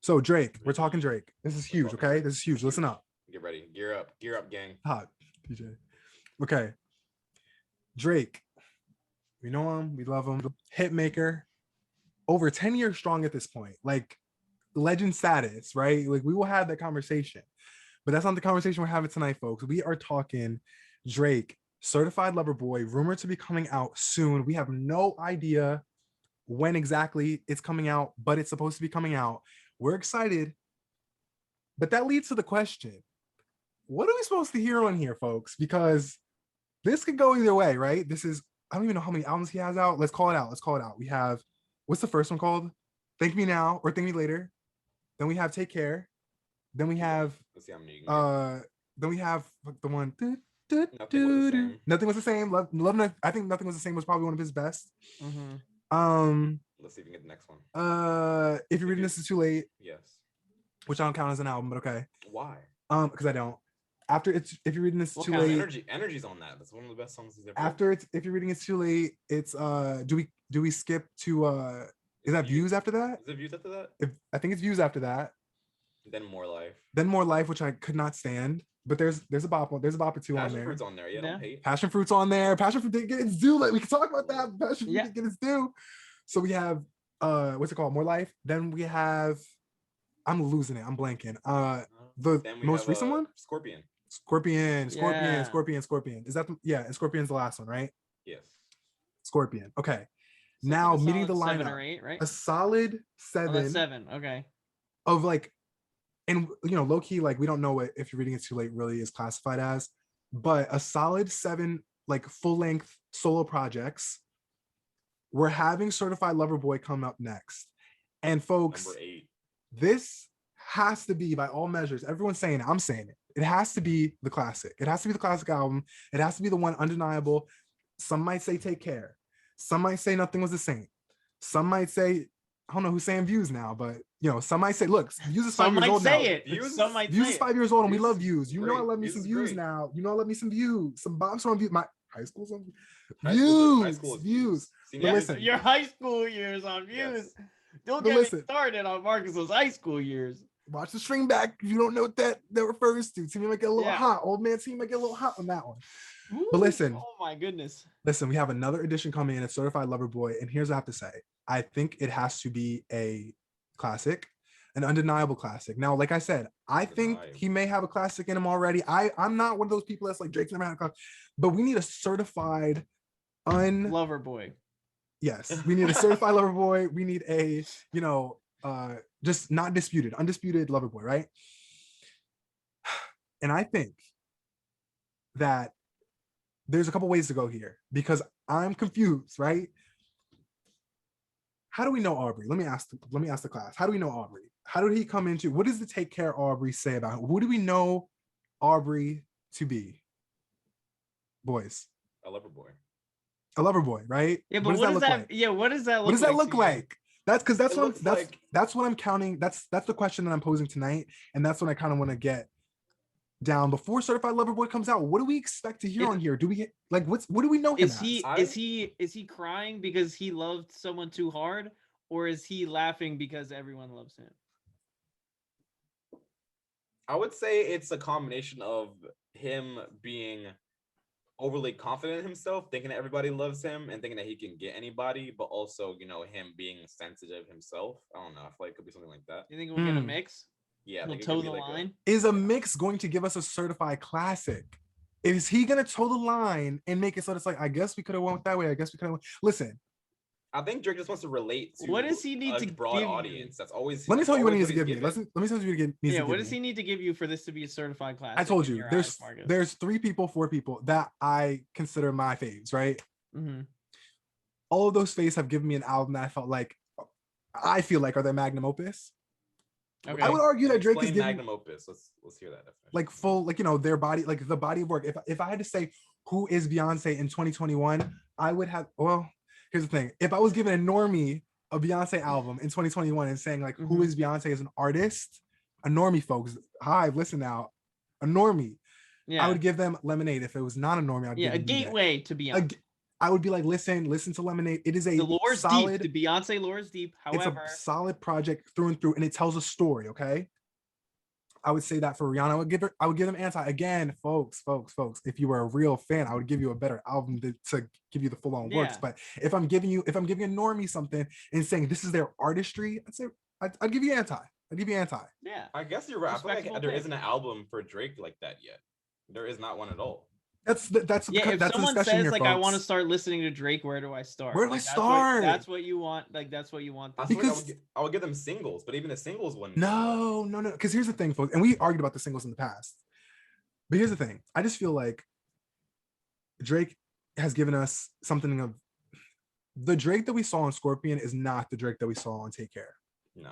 So Drake, we're talking Drake. This is huge, okay? This is huge. Listen up. Get ready. Gear up, gang. Hot, PJ. Okay. Drake. We know him. We love him. Hit maker. Over 10 years strong at this point. Like legend status, right? Like we will have that conversation. But that's not the conversation we're having tonight, folks. We are talking Drake, Certified Lover Boy, rumored to be coming out soon. We have no idea when exactly it's coming out, but it's supposed to be coming out. We're excited. But that leads to the question, what are we supposed to hear on here, folks? Because this could go either way, right? This is, I don't even know how many albums he has out. Let's call it out. We have, what's the first one called? Thank Me Now or Thank Me Later. Then we have Take Care. Then we have, then we have the one, Nothing Was the Same. Love, I think Nothing Was the Same was probably one of his best. Let's see if we can get the next one. If You're Reading This Is Too Late. Yes. Which I don't count as an album, but okay. Why? Because I don't. After If You're Reading This Too Late. Energy's on that. That's one of the best songs he's ever. After If You're Reading It's Too Late, it's do we skip to is that Views after that? Is it Views after that? I think it's Views after that. Then More Life. Then More Life, which I could not stand. But there's a bop or two on there. Passion Fruit's on there. Yeah, don't hate. Passion Fruit's on there. Passion Fruit didn't get its due. Like we can talk about that. Passion Fruit didn't get its due. So we have what's it called? More Life. Then we have, I'm losing it. I'm blanking. The most recent one? Scorpion. Is that and Scorpion's the last one, right? Yes. Scorpion. Okay. So now meeting the lineup. 7 or 8, right? A solid 7. Oh, that's 7. Okay. Of like, and low key, like we don't know what If You're Reading It Too Late really is classified as, but a solid 7 like full length solo projects. We're having Certified Lover Boy come up next, and folks, number 8. This has to be, by all measures, everyone's saying it, I'm saying it. It has to be the classic. It has to be the classic album. It has to be the one undeniable. Some might say Take Care. Some might say Nothing Was the Same. Some might say, I don't know who's saying Views now, but some might say, look, Views is 5 years old now. Views is 5 years old, and we love Views. I love me some Views now. I love me some Views. Some bombs on Views. My high school's on Views. But listen, your high school years on Views. Yes. Don't get me started on Marcus's high school years. Watch the string back if you don't know what that refers to. Team might get a little hot. Old man team might get a little hot on that one. Ooh, but listen. Oh my goodness. Listen, we have another edition coming in. It's Certified Lover Boy. And here's what I have to say. I think it has to be a classic, an undeniable classic. Now, like I said, I think he may have a classic in him already. I'm not one of those people that's like Drake's never had a classic, but we need a certified Lover Boy. Yes, we need a certified Lover Boy. We need a, just not disputed, undisputed Lover Boy, right? And I think that there's a couple ways to go here because I'm confused, right? How do we know Aubrey? Let me ask the class. How do we know Aubrey? How did he come into? What does the Take Care Aubrey say about him? Who do we know Aubrey to be? Boys. A lover boy. A lover boy, right? Yeah, but what does that? Like? Yeah, what does that look? What does that look like? That's because that's what I'm counting. That's the question that I'm posing tonight, and that's what I kind of want to get down before Certified Lover Boy comes out. What do we expect to hear on here? Do we get like what do we know him as? Is he crying because he loved someone too hard, or is he laughing because everyone loves him? I would say it's a combination of him being overly confident in himself, thinking that everybody loves him and thinking that he can get anybody, but also, him being sensitive himself. I don't know. I feel like it could be something like that. You think we'll get a mix? Yeah. He'll toe the line? Is a mix going to give us a certified classic? Is he going to toe the line and make it so it's like, I guess we could have went that way. I guess we could have. Listen. I think Drake just wants to relate to what does he need to broad audience. That's always. Let me tell you what he needs to give me. Let me tell you what he needs to give me. What does he need to give you for this to be a certified classic? I told you there's 4 people that I consider my faves, right? Mm-hmm. All of those faves have given me an album that I feel like are their magnum opus. Okay. I would argue that Drake is giving magnum opus. Let's hear that definition. Like full, their body, like the body of work. If I had to say who is Beyonce in 2021, I would have. Well, here's the thing: if I was giving a normie a Beyonce album in 2021 and saying like, who is Beyonce as an artist, a normie, folks, listen now, a normie, I would give them Lemonade. If it was not a normie, I'd give a gateway to Beyonce. I would be like, listen to Lemonade. It is a The lore's solid, deep. The Beyonce lore is deep. it's a However, solid project through and through, and it tells a story. Okay. I would say that for Rihanna. I would give them anti again, folks. If you were a real fan, I would give you a better album to give you the full on works. Yeah. But if I'm giving a normie something and saying this is their artistry, I'd say I'd give you anti. I'd give you anti. yeah. I guess you're right. I feel like Respectable there pick. isn't an album for Drake like that yet. There is not one at all. That's Yeah, if that's a someone discussion says here, like folks. I want to start listening to Drake, where do I start? Where do I Like, start? That's what you want. Like that's what you want. I them feel to like Because- I would give them singles, but even the singles wouldn't. No. Because here's the thing, folks, and we argued about the singles in the past. But here's the thing. I just feel like Drake has given us something of the Drake that we saw on Scorpion is not the Drake that we saw on Take Care. No.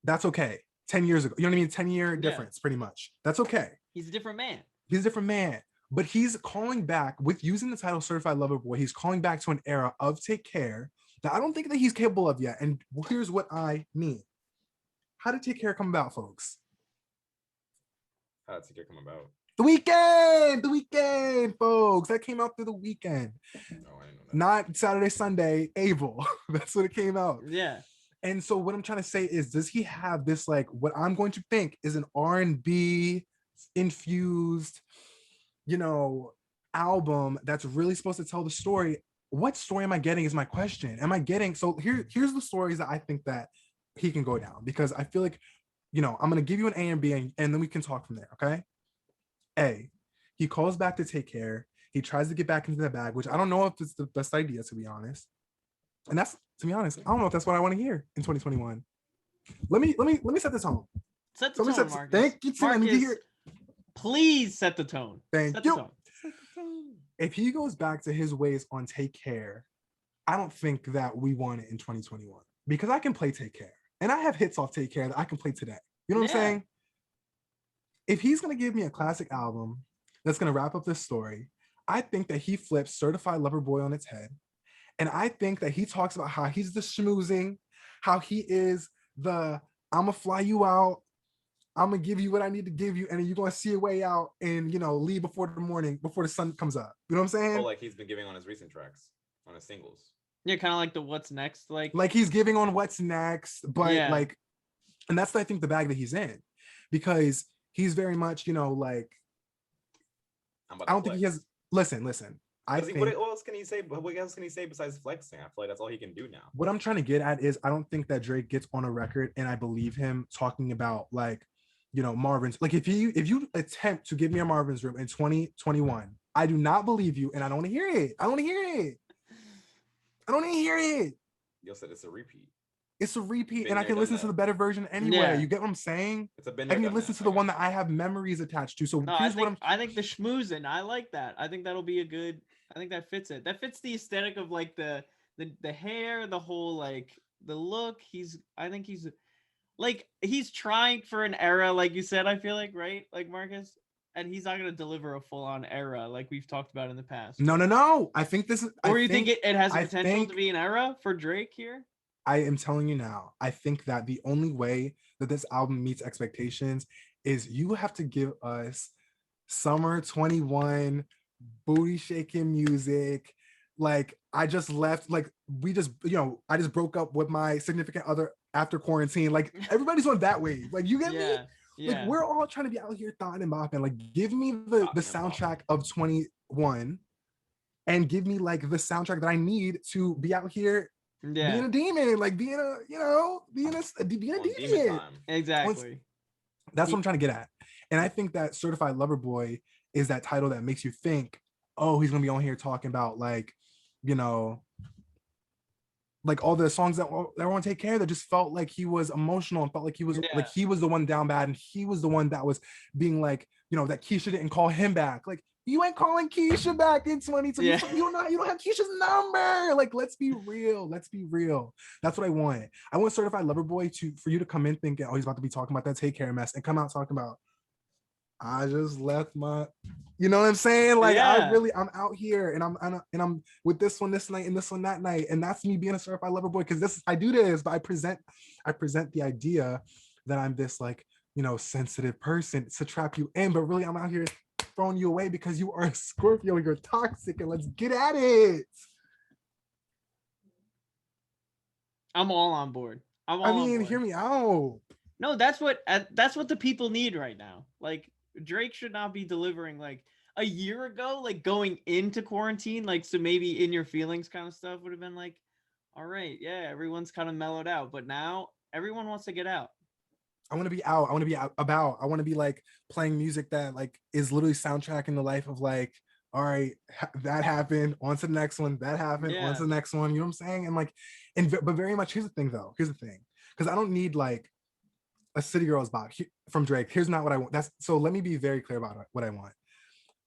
That's okay. 10 years ago. You know what I mean? 10-year difference, pretty much. That's okay. He's a different man. He's a different man. But he's calling back with using the title Certified Lover Boy. He's calling back to an era of Take Care that I don't think that he's capable of yet. And here's what I mean. How did Take Care come about, folks? How did Take Care come about? The weekend, folks. That came out through the weekend. No, I didn't know that. Not Saturday, Sunday, Able. That's what it came out. Yeah. And so what I'm trying to say is, does he have this, like, what I'm going to think is an R&B infused, album that's really supposed to tell the story? What story am I getting is my question. Am I getting, so here's the stories that I think that he can go down, because I feel like, I'm going to give you an A and B, and then we can talk from there. Okay. A, he calls back to Take Care. He tries to get back into the bag, which I don't know if it's the best idea, to be honest. And that's, to be honest, I don't know if that's what I want to hear in 2021. Let me set this home. Set the tone, Marcus. Thank you, Tim. Let me hear it. Please set the tone. Thank Set you. the tone. If he goes back to his ways on Take Care, I don't think that we want it in 2021, because I can play Take Care, and I have hits off Take Care that I can play today. You know what I'm saying? If he's going to give me a classic album that's going to wrap up this story, I think that he flips Certified Lover Boy on its head. And I think that he talks about how he's the schmoozing, how he is the, I'm going to fly you out, I'm going to give you what I need to give you, and then you're going to see a way out and, leave before the sun comes up. You know what I'm saying? Oh, like he's been giving on his recent tracks, on his singles. Yeah, kind of like the what's next, like he's giving on what's next, but Yeah. and that's, I think, the bag that he's in, because he's very much, I'm about I to don't think he flex. has, listen, I What think else can he say? What else can he say besides flexing? I feel like that's all he can do now. what I'm trying to get at is, I don't think that Drake gets on a record and I believe him talking about, like, Marvin's, like, if you attempt to give me a Marvin's Room in 2021, I do not believe you, and I don't want to hear it. I don't want to hear it. You'll said it's a repeat. It's a repeat, Been and I there, can done listen to that. the better version anyway. Yeah. You get what I'm saying? It's a been I there, can done listen that. to the I one got that I have memories attached to. So No, here's what I'm I think the schmoozing, I like that. I think that'll be a good. I think that fits it. That fits the aesthetic of like the hair, the whole like the look. I think he's like he's trying for an era, like you said. I feel like, right, like Marcus, and he's not gonna deliver a full on era like we've talked about in the past. no. I think this is. Or you think it has the I potential think- to be an era for Drake here? I am telling you now, I think that the only way that this album meets expectations is you have to give us summer 21 booty shaking music. Like, I just left, like, we just, I just broke up with my significant other after quarantine. Like, everybody's on that wave. Like, you get me? Yeah. Like, we're all trying to be out here thoughting and bopping. Like, give me the Thoughting and soundtrack of 21 and give me, like, the soundtrack that I need to be out here being a demon, like being a being a On demon demon. time. Exactly. That's what I'm trying to get at. And I think that Certified Lover Boy is that title that makes you think, oh, he's gonna be on here talking about, like, like all the songs that everyone Take Care, that just felt like he was emotional and felt like he was like he was the one down bad, and he was the one that was being like, that Keisha didn't call him back. Like, you ain't calling Keisha back in 2020. Yeah. You don't have Keisha's number. Like, let's be real. That's what I want. I want Certified Lover Boy for you to come in thinking, oh, he's about to be talking about that Take Care mess, and come out talking about, I just left my, you know what I'm saying? Like, Yeah. I'm out here, and I'm with this one this night and this one that night, and that's me being a Certified Lover Boy, because I do this, but I present the idea that I'm this, like, sensitive person to trap you in, but really I'm out here throwing you away because you are a Scorpio and you're toxic, and let's get at it. I'm all on board. I'm all I on mean, board. hear me out. No, that's what the people need right now. Like Drake should not be delivering like a year ago, like going into quarantine, like so maybe in your feelings kind of stuff would have been like, all right, yeah, everyone's kind of mellowed out, but now everyone wants to get out. I want to be out. I want to be out about. I want to be like playing music that like is literally soundtracking the life of like, all right, that happened. On to the next one. That happened. On to the next one. You know what I'm saying? And like, but very much. Here's the thing, though. Here's the thing, because I don't need like a City Girls bop from Drake. Here's not what I want. That's so. Let me be very clear about what I want.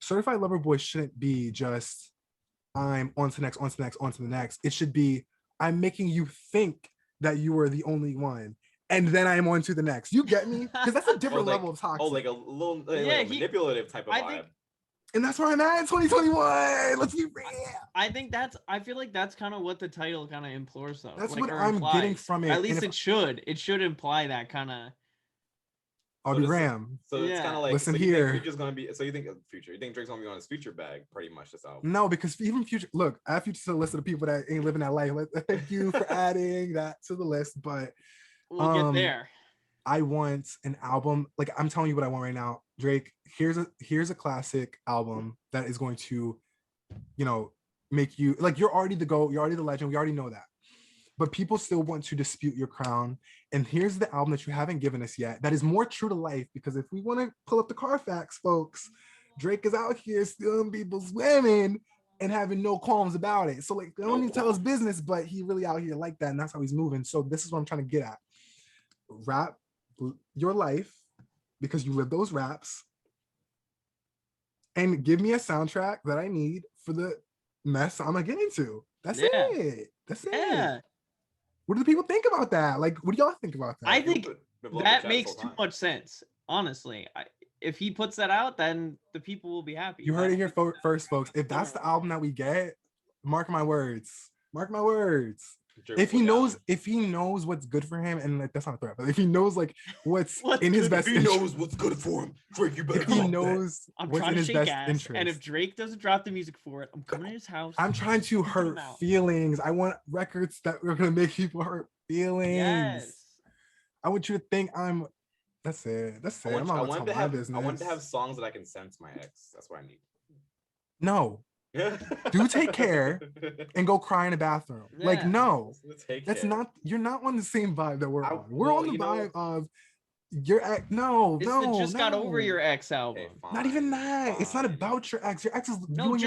Certified Lover Boy shouldn't be just I'm on to the next, on to the next, on to the next. It should be I'm making you think that you are the only one, and then I'm on to the next. You get me? Because that's a different like, level of toxic. Oh, like a little Yeah, like a manipulative type of vibe. And that's where I'm at in 2021. Let's be real. I feel like that's kind of what the title kind of implores though. That's like, what or I'm implies. getting from it. At least it should. It should imply that kind of. I'll be Ram. So it's kind of like, listen so here. You think Future's gonna be, so you think of Future? You think Drake's gonna be on his Future bag pretty much this album? No, because even Future, look, I have Future to the list of the people that ain't living that life. Thank you for adding that to the list, but we'll get there. I want an album. Like I'm telling you what I want right now. Drake, here's a classic album that is going to, you know, make you like you're already the GOAT, you're already the legend. We already know that. But people still want to dispute your crown. And here's the album that you haven't given us yet that is more true to life. Because if we want to pull up the Carfax, folks, Drake is out here stealing people's women and having no qualms about it. So like, I don't need to tell his business, but he really out here like that. And that's how he's moving. So this is what I'm trying to get at. Rap your life because you live those raps. And give me a soundtrack that I need for the mess I'm gonna get into. That's it. That's it. What do the people think about that? Like, what do y'all think about that? I think that makes too much sense. Honestly, if he puts that out, then the people will be happy. You heard it here first, folks. If that's the album that we get, mark my words. Mark my words. If he knows what's good for him, and like, that's not a threat, but if he knows like what's in his best interest, he knows what's good for him. Drake, you better. If he knows what's in his best interest, and if Drake doesn't drop the music for it, I'm coming to his house. I'm trying to hurt feelings. I want records that are gonna make people hurt feelings. Yes. I want you to think I'm. That's it. That's it. I want to have songs that I can send to my ex. That's what I need. No. Do take care and go cry in the bathroom. Yeah. Like, no, that's not, you're not on the same vibe that we're on. We're on the vibe of your ex. It's got over your ex album. Okay, not even that. Fine. It's not about your ex. Your ex is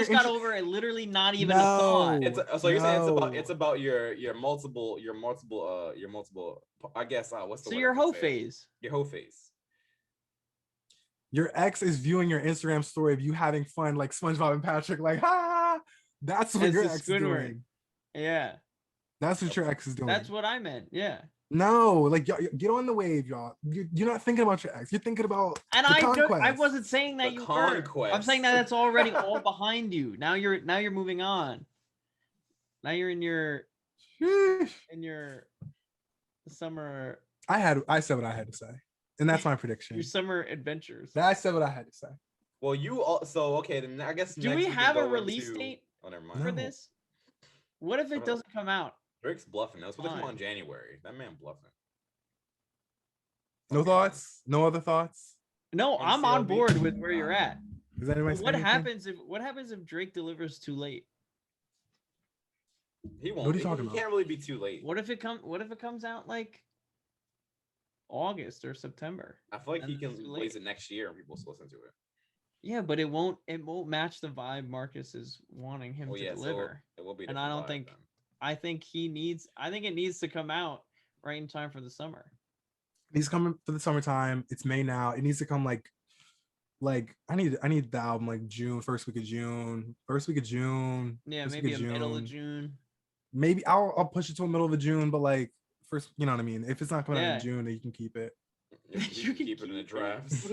got over it. Literally not even a thought. So you're saying it's about your multiple. I guess what's the so your hoe phase. Your hoe phase. Your ex is viewing your Instagram story of you having fun, like SpongeBob and Patrick, like, ha! That's what your ex is doing. Yeah. That's what your ex is doing. That's what I meant. Yeah. No, like, get on the wave, y'all. You're not thinking about your ex. You're thinking about the conquest. I wasn't saying that you were. I'm saying that that's already all behind you. Now you're moving on. Now you're in your summer. I said what I had to say. And that's my prediction. Your summer adventures. I said what I had to say. Well, okay, then I guess. Do we have a release date for this? What if it doesn't come out? Drake's bluffing. That's what they come out in January. That man bluffing. No thoughts? No other thoughts? No, I'm on board with where you're at. Does anyone? What happens if Drake delivers too late? He won't. What are you talking about? He can't really be too late. What if it comes out like August or September? I feel like he can release it next year and people will listen to it. Yeah, but it won't match the vibe Marcus is wanting him to deliver. So it will be. And I don't think. Then. I think it needs to come out right in time for the summer. He's coming for the summertime. It's May now. It needs to come like I need the album like June, first week of June. Yeah, maybe a middle of June. Maybe I'll push it to a middle of June, but like first, you know what I mean? If it's not coming out in June, then you can keep it. You can keep it in the drafts.